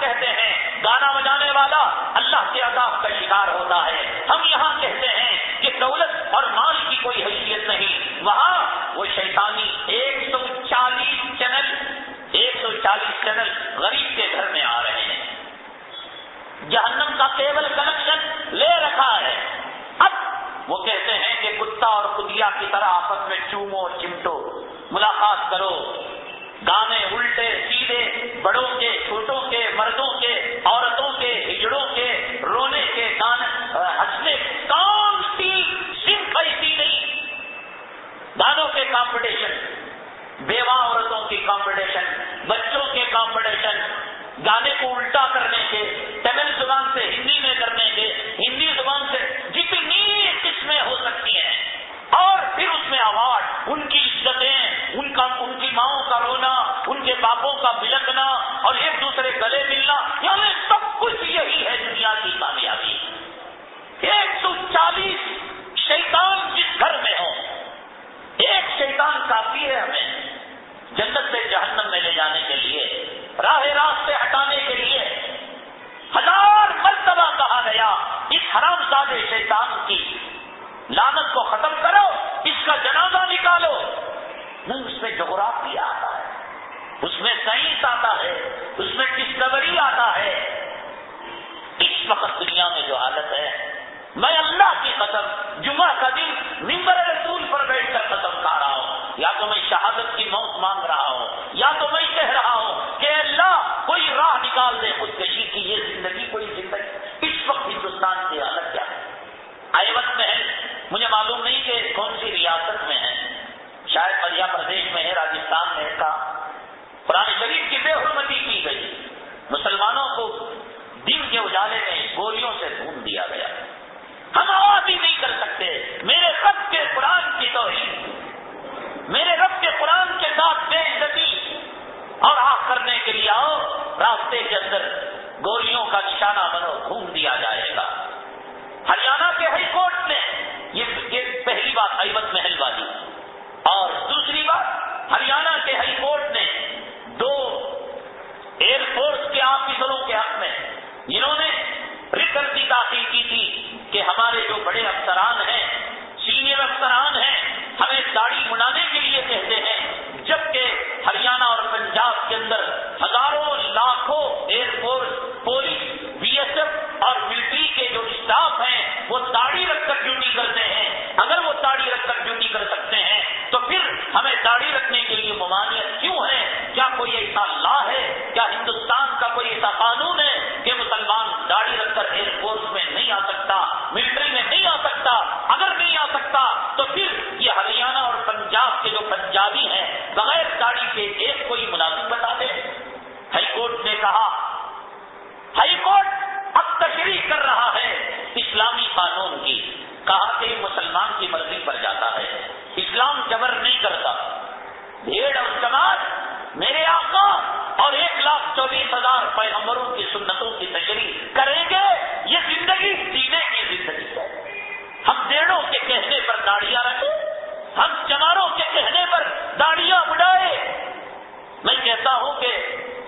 کہتے ہیں گانا بجانے والا اللہ کے عذاب کا شکار ہوتا ہے. ہم یہاں کہتے ہیں کہ دولت اور مال کی کوئی حیثیت نہیں. وہاں وہ شیطانی 140 چینل غریب کے گھر میں آ رہے ہیں. جہنم کا کیبل کنیکشن لے رکھا ہے. اب وہ کہتے ہیں کہ کتا اور کتیا کی طرح آپس میں چومو چمٹو، ملاقات کرو. گانے الٹے سیدھے، بڑوں کے چھوٹوں کے، مردوں کے عورتوں کے، ہجڑوں کے، رونے کے گانے، ہنسنے. کون سی صنف ایسی نہیں؟ گانوں کے کمپٹیشن، بیوہ عورتوں کی کمپٹیشن، بچوں کے کمپٹیشن، گانے کو الٹا کرنے کے، تمل زبان سے ہندی میں کرنے کے، ہندی زبان سے جتنی قسمیں ہو سکتی ہیں. اور پھر اس میں ایوارڈ، ان کی عزتیں، ان کی ماؤں کا رونا، ان کے باپوں کا بلکنا اور ایک دوسرے گلے ملنا، یعنی سب کچھ یہی ہے دنیا کی کامیابی. 140 شیطان جس گھر میں ہو، ایک شیطان کافی ہے ہمیں جنت سے جہنم میں لے جانے کے لیے، راہ راست سے ہٹانے کے لیے. 1000 مرتبہ کہا گیا اس حرام زادے شیطان کی لعنت کو ختم کرو، اس کا جنازہ نکالو. نہیں، اس میں جغرافیہ آتا ہے، اس میں سائنس آتا ہے، اس میں ڈسکوری آتا ہے. اس وقت دنیا میں جو حالت ہے، میں اللہ کی قسم جمعہ کا دن منبر رسول پر بیٹھ کر قسم کھا رہا ہوں، یا تو میں شہادت کی موت مانگ رہا ہوں، یا تو میں کہہ رہا ہوں کہ اللہ کوئی راہ نکال دے خودکشی کی. یہ زندگی کوئی زندگی. اس وقت ہندوستان کی حالت کیا ہے؟ ایوت محل مجھے معلوم نہیں کہ کون سی ریاست میں ہے، شاید مدھیہ پردیش میں ہے، راجستھان میں کا. قرآن شریف کی بے حرمتی کی گئی، مسلمانوں کو دن کے اجالے میں گولیوں سے بھون دیا گیا. ہم آواز ہی نہیں کر سکتے. میرے رب کے قرآن کی توہین، میرے رب کے قرآن کے ساتھ بے عزتی اور آگ کرنے کے لیے آؤ، راستے کے اندر گولیوں کا نشانہ بنو، گھوم دیا جائے گا. ہریانہ کے ہائی کورٹ نے یہ پہلی بات ایوت محل والی، اور دوسری بات ہریانہ کے ہائی کورٹ نے 2 ایئر فورس کے آفیسروں کے حق میں جنہوں نے ریکرسی داخل کی تھی کہ ہمارے جو بڑے افسران ہیں، سینئر افسران ہیں، ہمیں داڑھی منانے کے لیے کہتے ہیں، جبکہ ہریانہ اور پنجاب کے اندر ہزاروں لاکھوں air force, police, B S F اور ملٹری کے جو اسٹاف ہیں وہ داڑھی رکھ کر ڈیوٹی کرتے ہیں. اگر وہ داڑھی رکھ کر ڈیوٹی کر سکتے ہیں تو پھر ہمیں داڑھی رکھنے کے لیے ممانعت کیوں ہے؟ کیا کوئی ایسا لا ہے؟ کیا ہندوستان کا کوئی ایسا قانون ہے کہ مسلمان داڑھی رکھ کر ایئر فورس میں نہیں آ سکتا، ملٹری میں نہیں آ سکتا؟ اگر نہیں آ سکتا تو پھر یہ ہریانہ اور پنجاب کے جو پنجابی ہیں بغیر داڑھی کے ایک کوئی ملازم بتا دے. ہائی کورٹ نے کہا، ہائی کورٹ اب تشریح کر رہا ہے اسلامی قانون کی. کہا کہ مسلمان کی مرضی پر جاتا ہے، اسلام جبر نہیں کرتا. بھیڑ اور جماعت میرے آقا اور 1,24,000 پیغمبروں کی سنتوں کی تشریح کریں گے. یہ زندگی جینے کی زندگی ہے. ہم بھیڑوں کے کہنے پر داڑیاں رکھیں، ہم چماروں کے کہنے پر داڑیاں اڑائے. میں کہتا ہوں کہ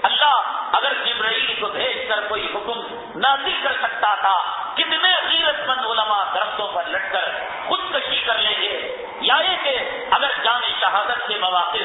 اللہ اگر جبرائیل کو بھیج کر کوئی حکم نازل کر سکتا تھا، کتنے غیرت مند علماء درختوں پر لٹ کر خودکشی کر لیں گے. یا یہ کہ اگر جام شہادت کے مواقع